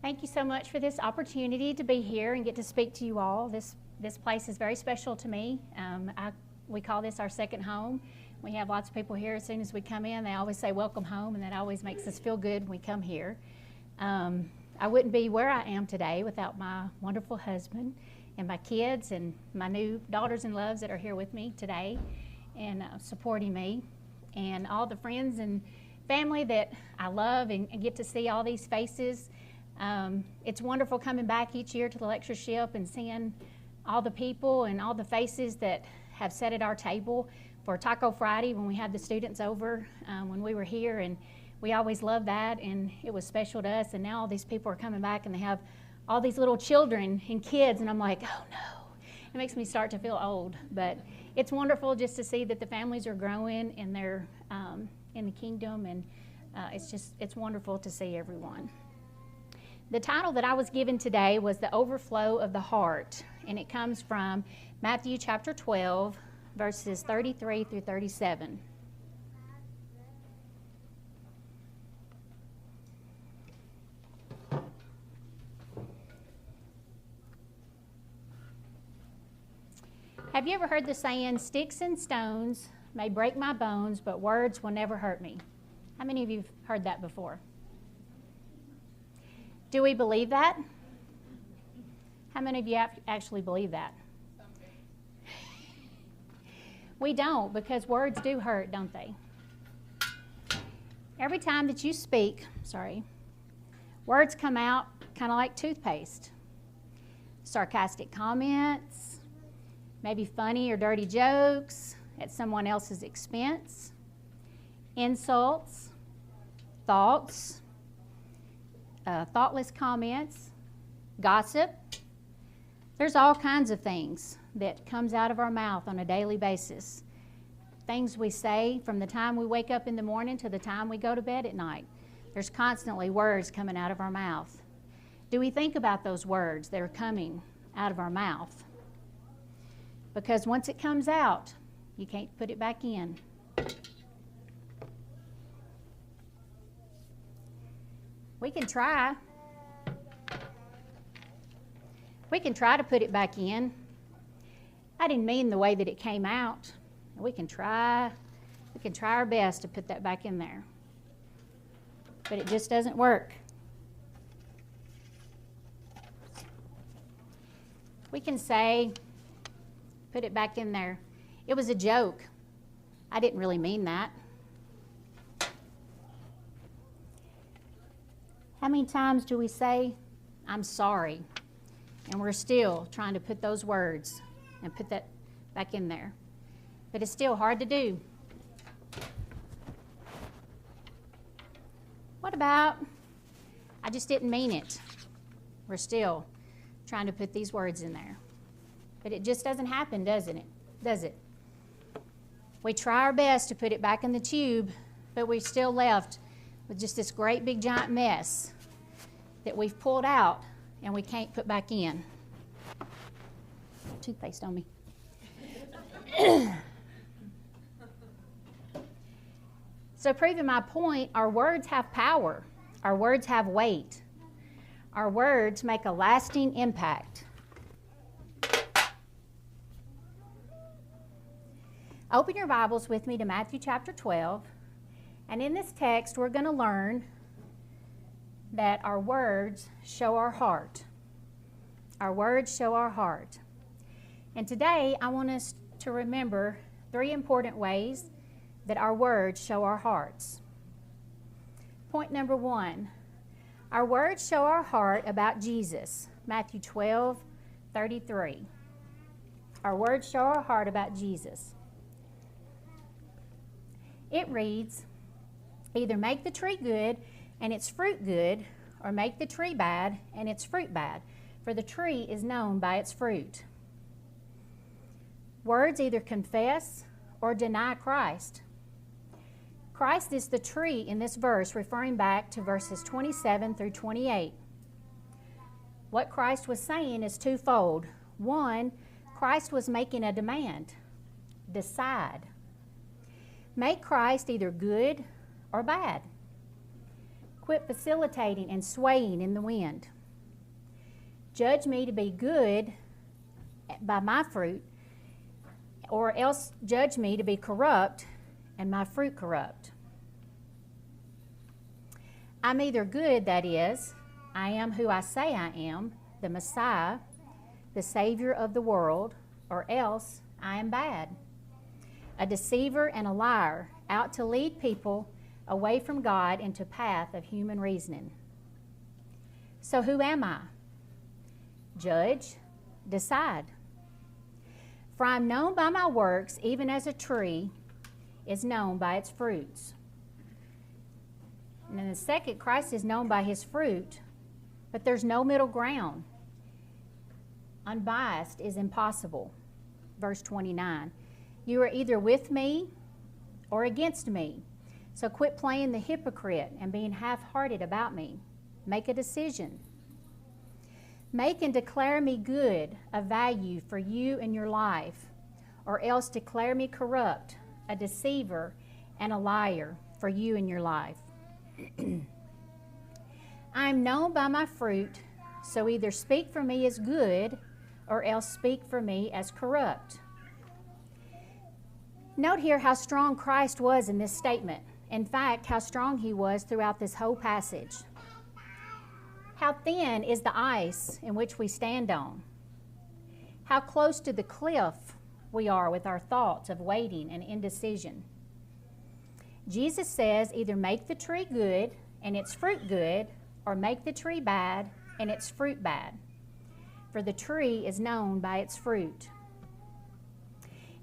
Thank you so much for this opportunity to be here and get to speak to you all. This place is very special to me. We call this our second home. We have lots of people here. As soon as we come in, they always say welcome home, and that always makes us feel good when we come here. I wouldn't be where I am today without my wonderful husband and my kids and my new daughters-in-laws that are here with me today and supporting me, and all the friends and family that I love and get to see all these faces. It's wonderful coming back each year to the lectureship and seeing all the people and all the faces that have sat at our table for Taco Friday when we had the students over when we were here, and we always loved that, and it was special to us. And now all these people are coming back and they have all these little children and kids, and I'm like, oh no, it makes me start to feel old. But it's wonderful just to see that the families are growing and they're in the kingdom, and it's wonderful to see everyone. The title that I was given today was The Overflow of the Heart, and it comes from Matthew chapter 12, verses 33 through 37. Have you ever heard the saying, sticks and stones may break my bones, but words will never hurt me? How many of you have heard that before? Do we believe that? How many of you actually believe that? We don't, because words do hurt, don't they? Every time that you speak, words come out kind of like toothpaste. Sarcastic comments, maybe funny or dirty jokes at someone else's expense, insults, thoughts, thoughtless comments, gossip. There's all kinds of things that comes out of our mouth on a daily basis. Things we say from the time we wake up in the morning to the time we go to bed at night. There's constantly words coming out of our mouth. Do we think about those words that are coming out of our mouth? Because once it comes out, you can't put it back in. We can try. We can try to put it back in. I didn't mean the way that it came out. We can try our best to put that back in there. But it just doesn't work. We can say, put it back in there. It was a joke. I didn't really mean that. How many times do we say, I'm sorry? And we're still trying to put those words and put that back in there. But it's still hard to do. What about, I just didn't mean it? We're still trying to put these words in there. But it just doesn't happen, doesn't it? Does it? We try our best to put it back in the tube, but we're still left with just this great big giant mess that we've pulled out and we can't put back in. Toothpaste on me. So proving my point, our words have power. Our words have weight. Our words make a lasting impact. Open your Bibles with me to Matthew chapter 12. And in this text, we're going to learn that our words show our heart. Our words show our heart. And today, I want us to remember 3 important ways that our words show our hearts. Point number 1, our words show our heart about Jesus. Matthew 12:33. Our words show our heart about Jesus. It reads, either make the tree good and its fruit good, or make the tree bad and its fruit bad, for the tree is known by its fruit. Words either confess or deny Christ. Christ is the tree in this verse, referring back to verses 27 through 28. What Christ was saying is twofold. 1, Christ was making a demand. Decide. Make Christ either good or bad. Quit facilitating and swaying in the wind. Judge me to be good by my fruit, or else judge me to be corrupt and my fruit corrupt. I'm either good, that is, I am who I say I am, the Messiah, the Savior of the world, or else I am bad, a deceiver and a liar, out to lead people away from God into a path of human reasoning. So who am I? Judge, decide. For I am known by my works, even as a tree is known by its fruits. And then the second, Christ is known by his fruit, but there's no middle ground. Unbiased is impossible. Verse 29. You are either with me or against me. So quit playing the hypocrite and being half-hearted about me. Make a decision. Make and declare me good, of value for you and your life, or else declare me corrupt, a deceiver and a liar for you and your life. I am known by my fruit, so either speak for me as good, or else speak for me as corrupt. Note here how strong Christ was in this statement. In fact, how strong he was throughout this whole passage. How thin is the ice in which we stand on? How close to the cliff we are with our thoughts of waiting and indecision. Jesus says either make the tree good and its fruit good, or make the tree bad and its fruit bad. For the tree is known by its fruit.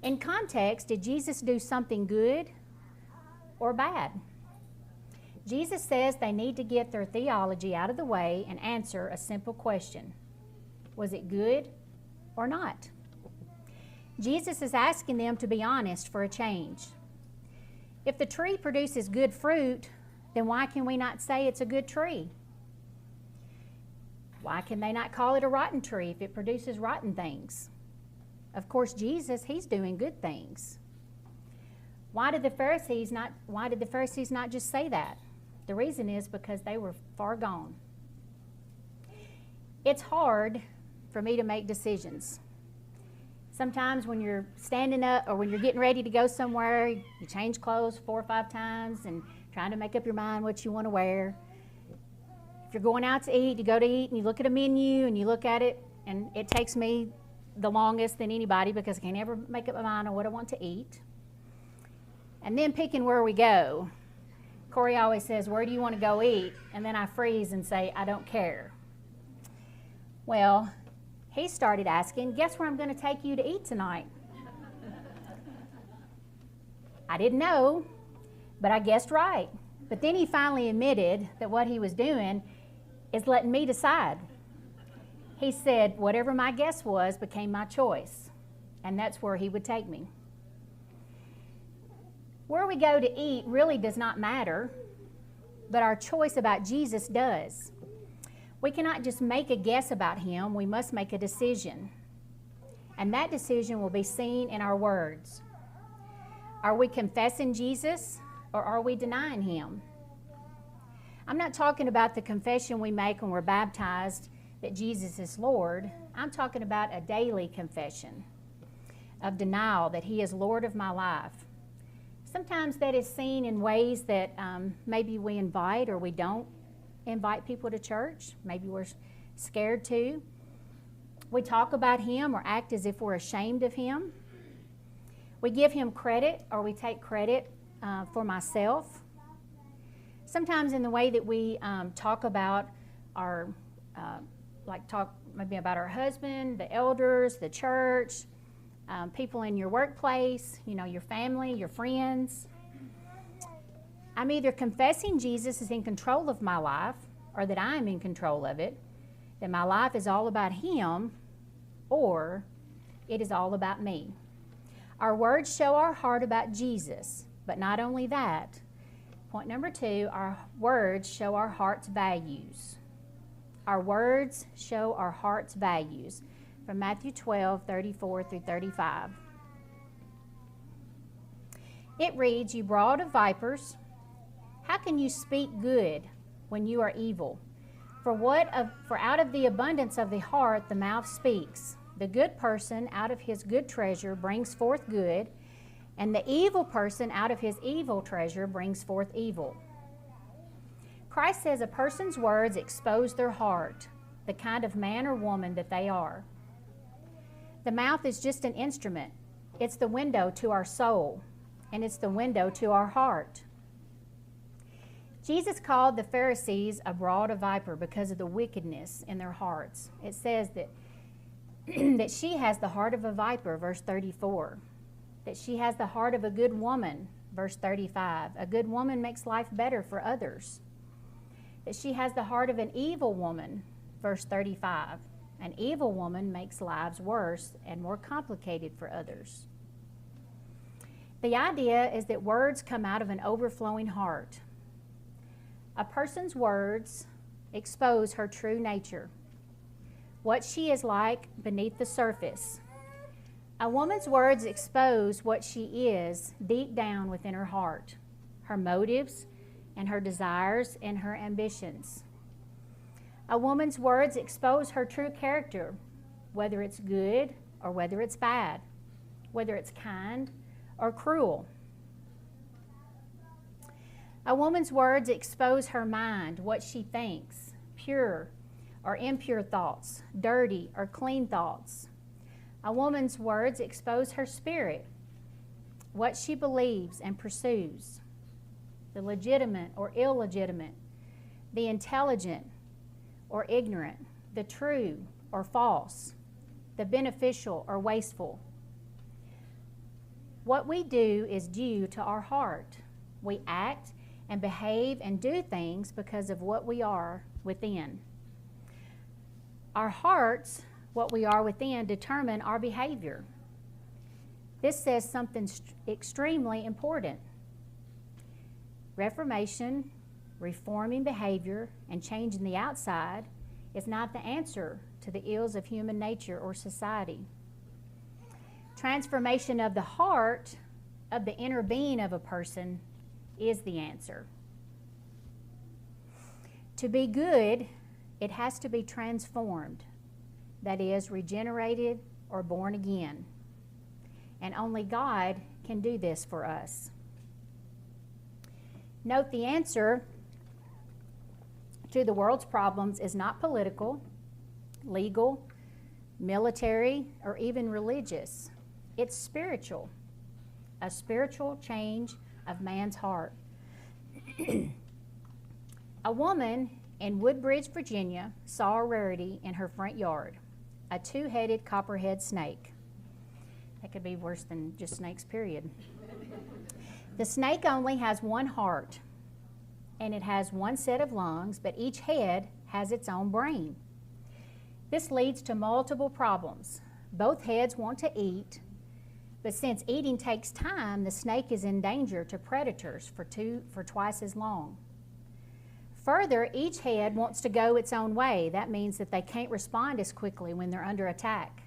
In context, did Jesus do something good or bad? Jesus says they need to get their theology out of the way and answer a simple question. Was it good or not? Jesus is asking them to be honest for a change. If the tree produces good fruit, then why can we not say it's a good tree? Why can they not call it a rotten tree if it produces rotten things? Of course, Jesus, he's doing good things. Why did the Pharisees not just say that? The reason is because they were far gone. It's hard for me to make decisions. Sometimes when you're standing up or when you're getting ready to go somewhere, you change clothes 4 or 5 times and trying to make up your mind what you want to wear. If you're going out to eat, you go to eat and you look at a menu and you look at it, and it takes me the longest than anybody because I can't ever make up my mind on what I want to eat. And then picking where we go. Corey always says, where do you want to go eat? And then I freeze and say, I don't care. Well, he started asking, guess where I'm going to take you to eat tonight? I didn't know, but I guessed right. But then he finally admitted that what he was doing is letting me decide. He said, whatever my guess was became my choice, and that's where he would take me. Where we go to eat really does not matter, but our choice about Jesus does. We cannot just make a guess about him, we must make a decision. And that decision will be seen in our words. Are we confessing Jesus, or are we denying him? I'm not talking about the confession we make when we're baptized that Jesus is Lord. I'm talking about a daily confession of denial that he is Lord of my life. Sometimes that is seen in ways that maybe we invite or we don't invite people to church. Maybe we're scared to. We talk about him or act as if we're ashamed of him. We give him credit or we take credit for myself. Sometimes in the way that we talk about our, talk maybe about our husband, the elders, the church, people in your workplace, your family, your friends. I'm either confessing Jesus is in control of my life or that I'm in control of it, that my life is all about him, or it is all about me. Our words show our heart about Jesus, but not only that. Point number 2, our words show our heart's values. Our words show our heart's values. From Matthew 12, 34 through 35. It reads, you brood of vipers, how can you speak good when you are evil? For out of the abundance of the heart the mouth speaks. The good person out of his good treasure brings forth good, and the evil person out of his evil treasure brings forth evil. Christ says a person's words expose their heart, the kind of man or woman that they are. The mouth is just an instrument. It's the window to our soul, and it's the window to our heart. Jesus called the Pharisees a brood of viper because of the wickedness in their hearts. It says that, that she has the heart of a viper, verse 34. That she has the heart of a good woman, verse 35. A good woman makes life better for others. That she has the heart of an evil woman, verse 35. An evil woman makes lives worse and more complicated for others. The idea is that words come out of an overflowing heart. A person's words expose her true nature, what she is like beneath the surface. A woman's words expose what she is deep down within her heart, her motives and her desires and her ambitions. A woman's words expose her true character, whether it's good or whether it's bad, whether it's kind or cruel. A woman's words expose her mind, what she thinks, pure or impure thoughts, dirty or clean thoughts. A woman's words expose her spirit, what she believes and pursues, the legitimate or illegitimate, the intelligent or ignorant, the true or false, the beneficial or wasteful. What we do is due to our heart. We act and behave and do things because of what we are within. Our hearts, what we are within, determine our behavior. This says something extremely important. Reformation, reforming behavior, and changing the outside is not the answer to the ills of human nature or society. Transformation of the heart, of the inner being of a person, is the answer. To be good, it has to be transformed, that is, regenerated or born again. And only God can do this for us. Note the answer to the world's problems is not political, legal, military, or even religious. It's spiritual, a spiritual change of man's heart. A woman in Woodbridge, Virginia, saw a rarity in her front yard, a two-headed copperhead snake. That could be worse than just snakes, period. The snake only has one heart, and it has one set of lungs, but each head has its own brain. This leads to multiple problems. Both heads want to eat, but since eating takes time, the snake is in danger to predators for twice as long. Further, each head wants to go its own way. That means that they can't respond as quickly when they're under attack.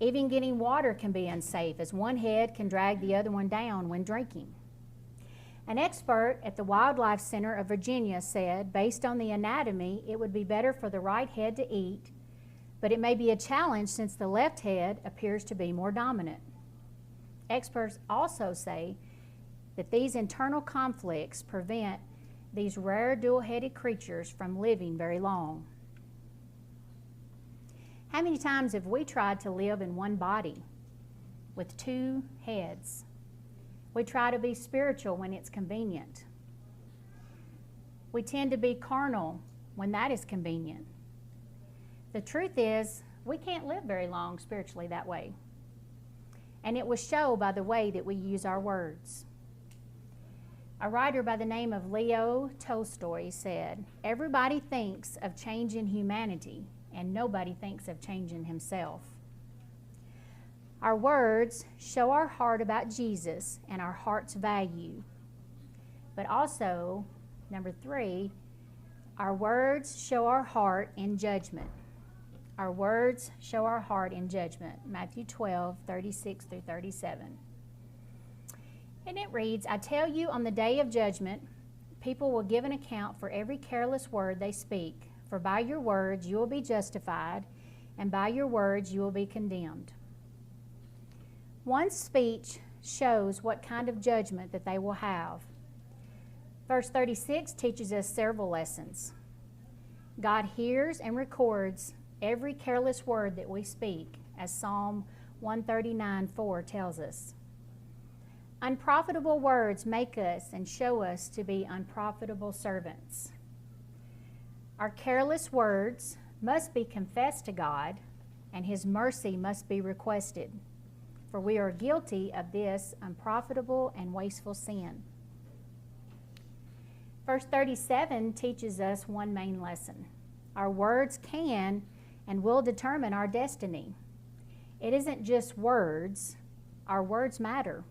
Even getting water can be unsafe, as one head can drag the other one down when drinking. An expert at the Wildlife Center of Virginia said, based on the anatomy, it would be better for the right head to eat, but it may be a challenge since the left head appears to be more dominant. Experts also say that these internal conflicts prevent these rare dual-headed creatures from living very long. How many times have we tried to live in one body with two heads? We try to be spiritual when it's convenient. We tend to be carnal when that is convenient. The truth is, we can't live very long spiritually that way. And it will show by the way that we use our words. A writer by the name of Leo Tolstoy said, "Everybody thinks of changing humanity, and nobody thinks of changing himself." Our words show our heart about Jesus and our heart's value. But also, number 3, our words show our heart in judgment. Our words show our heart in judgment. Matthew 12:36-37. And it reads, "I tell you, on the day of judgment, people will give an account for every careless word they speak. For by your words you will be justified, and by your words you will be condemned. One's speech shows what kind of judgment that they will have. Verse 36 teaches us several lessons. God hears and records every careless word that we speak, as Psalm 139:4 tells us. Unprofitable words make us and show us to be unprofitable servants. Our careless words must be confessed to God, and His mercy must be requested, for we are guilty of this unprofitable and wasteful sin. Verse 37 teaches us one main lesson. Our words can and will determine our destiny. It isn't just words. Our words matter.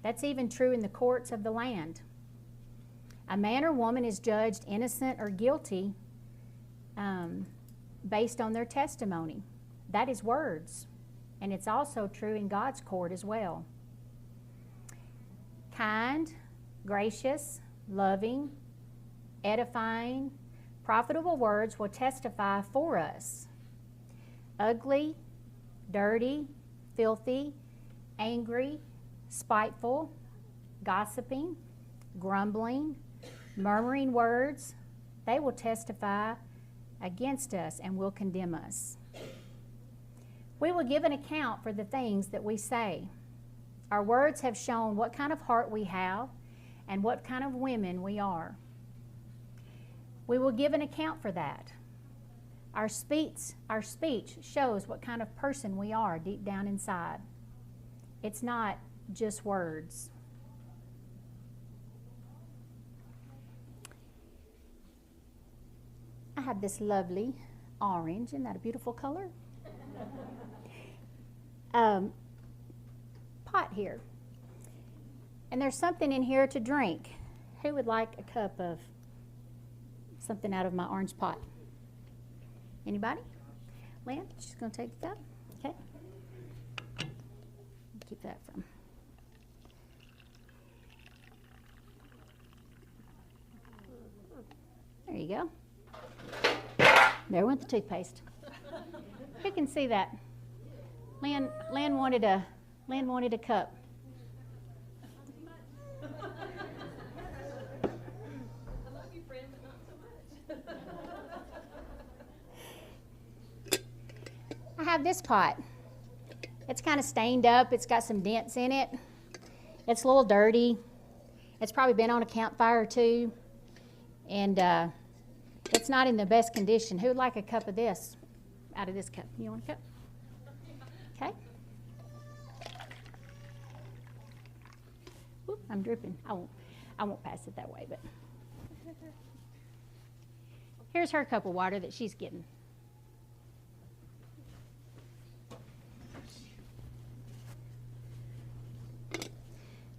That's even true in the courts of the land. A man or woman is judged innocent or guilty based on their testimony. That is words. And it's also true in God's court as well. Kind, gracious, loving, edifying, profitable words will testify for us. Ugly, dirty, filthy, angry, spiteful, gossiping, grumbling, murmuring words, they will testify against us and will condemn us. We will give an account for the things that we say. Our words have shown what kind of heart we have and what kind of women we are. We will give an account for that. Our speech shows what kind of person we are deep down inside. It's not just words. I have this lovely orange. Isn't that a beautiful color? Pot here. And there's something in here to drink. Who would like a cup of something out of my orange pot? Anybody? Lynn, she's going to take the cup. Okay. Keep that from. There you go. There went the toothpaste. Who can see that? Lynn wanted a cup. I love you, friend, but not so much. I have this pot. It's kind of stained up. It's got some dents in it. It's a little dirty. It's probably been on a campfire or two. And it's not in the best condition. Who would like a cup of this out of this cup? You want a cup? Okay. Oop, I'm dripping. I won't pass it that way, but here's her cup of water that she's getting.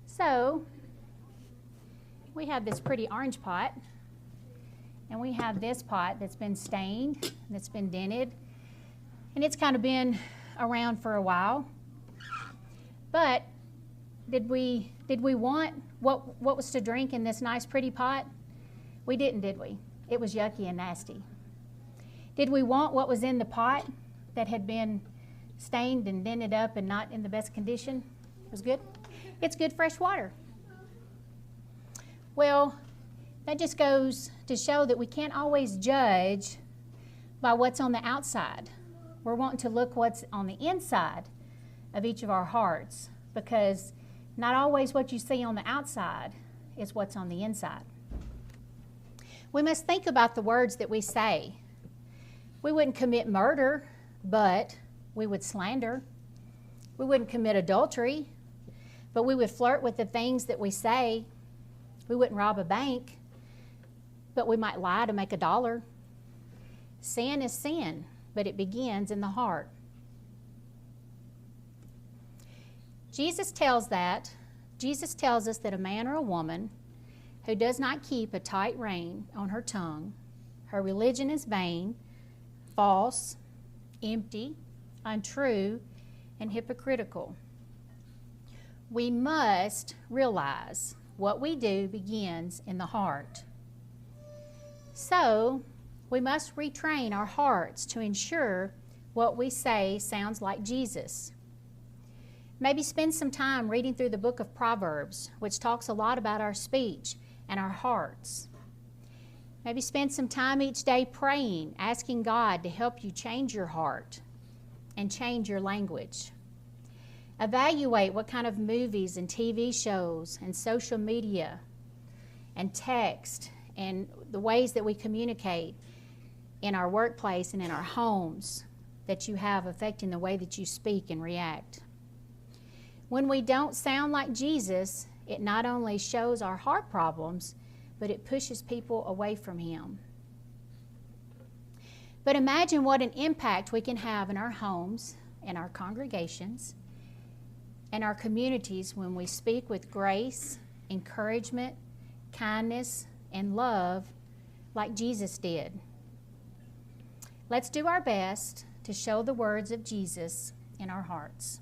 So we have this pretty orange pot, and we have this pot that's been stained, that's been dented, and it's kind of been around for a while. But did we want what was to drink in this nice pretty pot? We didn't, did we? It was yucky and nasty. Did we want what was in the pot that had been stained and dented up and not in the best condition? It was good? It's good fresh water. Well, that just goes to show that we can't always judge by what's on the outside. We're wanting to look what's on the inside of each of our hearts, because not always what you see on the outside is what's on the inside. We must think about the words that we say. We wouldn't commit murder, but we would slander. We wouldn't commit adultery, but we would flirt with the things that we say. We wouldn't rob a bank, but we might lie to make $1. Sin is sin, but it begins in the heart. Jesus tells us that a man or a woman who does not keep a tight rein on her tongue, her religion is vain, false, empty, untrue, and hypocritical. We must realize what we do begins in the heart. So, we must retrain our hearts to ensure what we say sounds like Jesus. Maybe spend some time reading through the book of Proverbs, which talks a lot about our speech and our hearts. Maybe spend some time each day praying, asking God to help you change your heart and change your language. Evaluate what kind of movies and TV shows and social media and text and the ways that we communicate in our workplace and in our homes that you have affecting the way that you speak and react. When we don't sound like Jesus, it not only shows our heart problems, but it pushes people away from Him. But imagine what an impact we can have in our homes, in our congregations, and our communities when we speak with grace, encouragement, kindness, and love like Jesus did. Let's do our best to show the words of Jesus in our hearts.